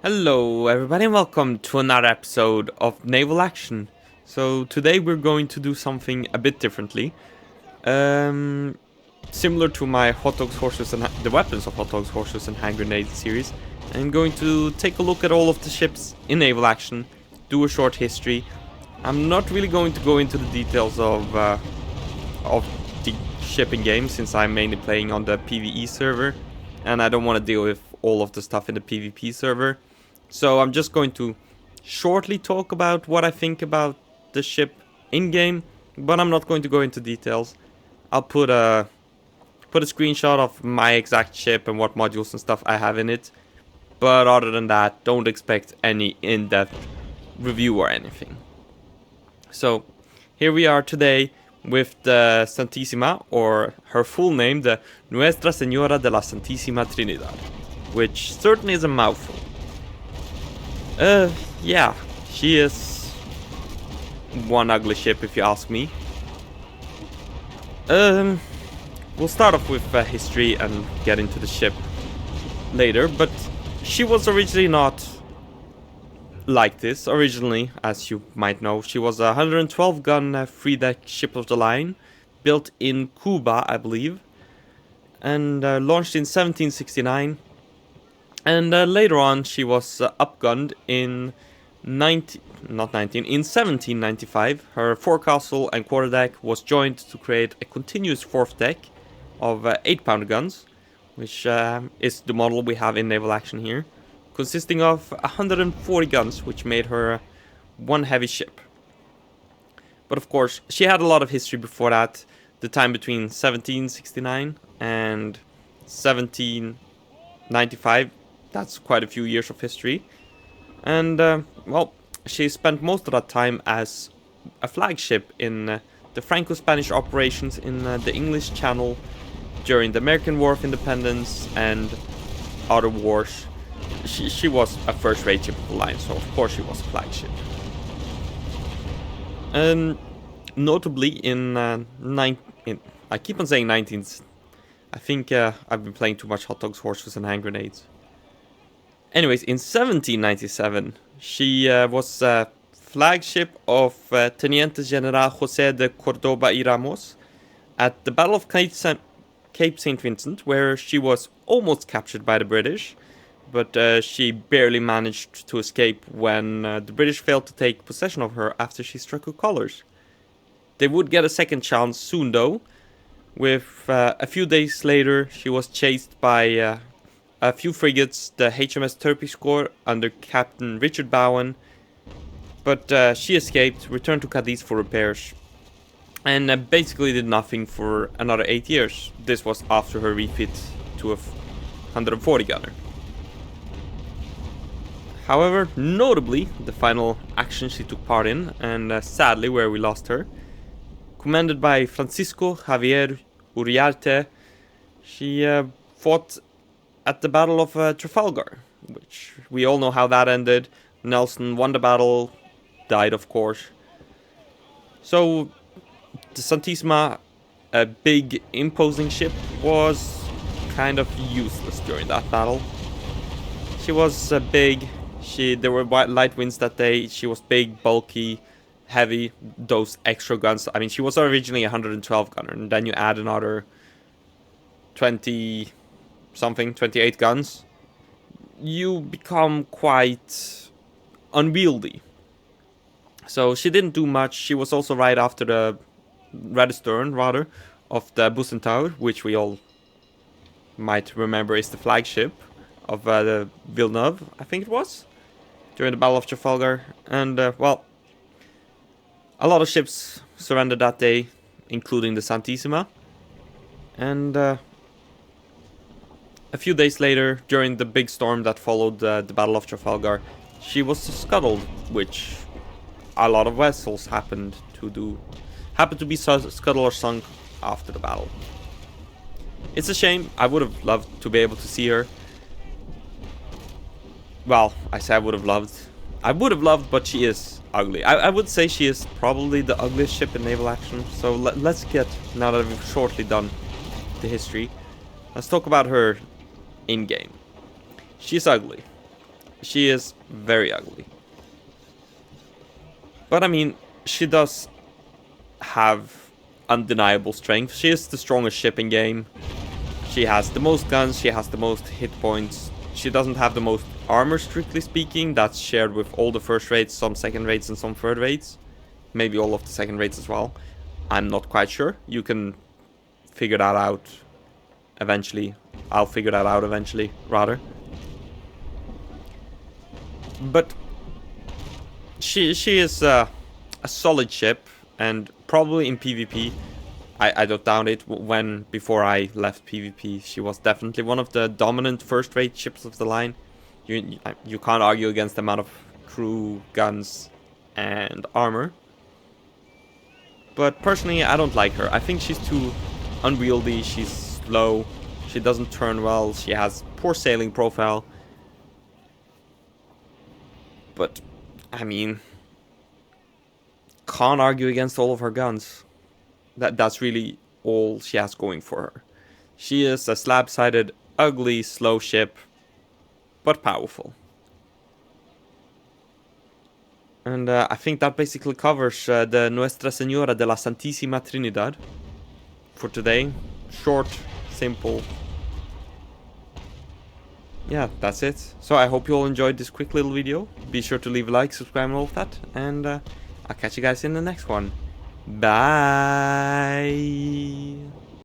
Hello everybody and welcome to another episode of Naval Action. So today we're going to do something a bit differently. Similar to my hot dogs, horses and the weapons of hot dogs, horses and hand grenades series. I'm going to take a look at all of the ships in Naval Action, do a short history. I'm not really going to go into the details of the shipping game since I'm mainly playing on the PvE server and I don't want to deal with all of the stuff in the PvP server. So I'm just going to shortly talk about what I think about the ship in-game, but I'm not going to go into details. I'll put a screenshot of my exact ship and what modules and stuff I have in it. But other than that, don't expect any in-depth review or anything. So here we are today with the Santisima, or her full name, the Nuestra Senora de la Santisima Trinidad, which certainly is a mouthful. Yeah, she is one ugly ship if you ask me. We'll start off with history and get into the ship later, but she was originally not like this. Originally, as you might know, she was a 112 gun 3-deck ship of the line, built in Cuba, I believe, and launched in 1769. And later on, she was upgunned in 1795. Her forecastle and quarterdeck was joined to create a continuous fourth deck of 8-pounder guns, which is the model we have in Naval Action here, consisting of 140 guns, which made her one heavy ship. But of course, she had a lot of history before that, the time between 1769 and 1795. That's quite a few years of history. And, well, she spent most of that time as a flagship in the Franco-Spanish operations in the English Channel during the American War of Independence and other wars. She was a first-rate ship of the line, so of course she was a flagship. And notably I keep on saying 19th. I think I've been playing too much hot dogs, horses and hand grenades. Anyways, in 1797, she was a flagship of Teniente General José de Cordoba y Ramos at the Battle of Cape St. Vincent, where she was almost captured by the British, but she barely managed to escape when the British failed to take possession of her after she struck her colors. They would get a second chance soon, though. With a few days later, she was chased by a few frigates, the HMS Terpsichore under Captain Richard Bowen, but she escaped, returned to Cadiz for repairs, and basically did nothing for another 8 years. This was after her refit to a 140 gunner. However, notably, the final action she took part in, and sadly where we lost her, commanded by Francisco Javier Uriarte, she fought at the Battle of Trafalgar, which we all know how that ended. Nelson won the battle, died of course. So the Santisima, a big imposing ship, was kind of useless during that battle. She was big, there were light winds that day, she was big, bulky, heavy, those extra guns. I mean, she was originally a 112 gunner, and then you add another 28 guns, you become quite unwieldy. So she didn't do much. She was also right after the astern of the Bucentaur, which we all might remember is the flagship of the Villeneuve, I think it was, during the Battle of Trafalgar. And well, a lot of ships surrendered that day, including the Santisima. And a few days later, during the big storm that followed the Battle of Trafalgar, she was scuttled, which a lot of vessels happened to be scuttled or sunk after the battle. It's a shame. I would have loved to be able to see her. Well, I say I would have loved, but she is ugly. I would say she is probably the ugliest ship in Naval Action. So let's get, now that we've shortly done the history, let's talk about her in-game. She's ugly. She is very ugly. But I mean, she does have undeniable strength. She is the strongest ship in game. She has the most guns, she has the most hit points. She doesn't have the most armor, strictly speaking. That's shared with all the first rates, some second rates, and some third rates. Maybe all of the second rates as well. I'm not quite sure. You can figure that out eventually. I'll figure that out eventually, rather. But she is a solid ship, and probably in PvP, I don't doubt it. Before I left PvP, she was definitely one of the dominant first-rate ships of the line. You can't argue against the amount of crew, guns, and armor. But personally, I don't like her. I think she's too unwieldy. She's slow. She doesn't turn well. She has poor sailing profile. But I mean, can't argue against all of her guns. That's really all she has going for her. She is a slab-sided, ugly, slow ship, but powerful. And I think that basically covers the Nuestra Senora de la Santisima Trinidad for today. Short, simple. Yeah, that's it. So I hope you all enjoyed this quick little video. Be sure to leave a like, subscribe, and all of that. And I'll catch you guys in the next one. Bye.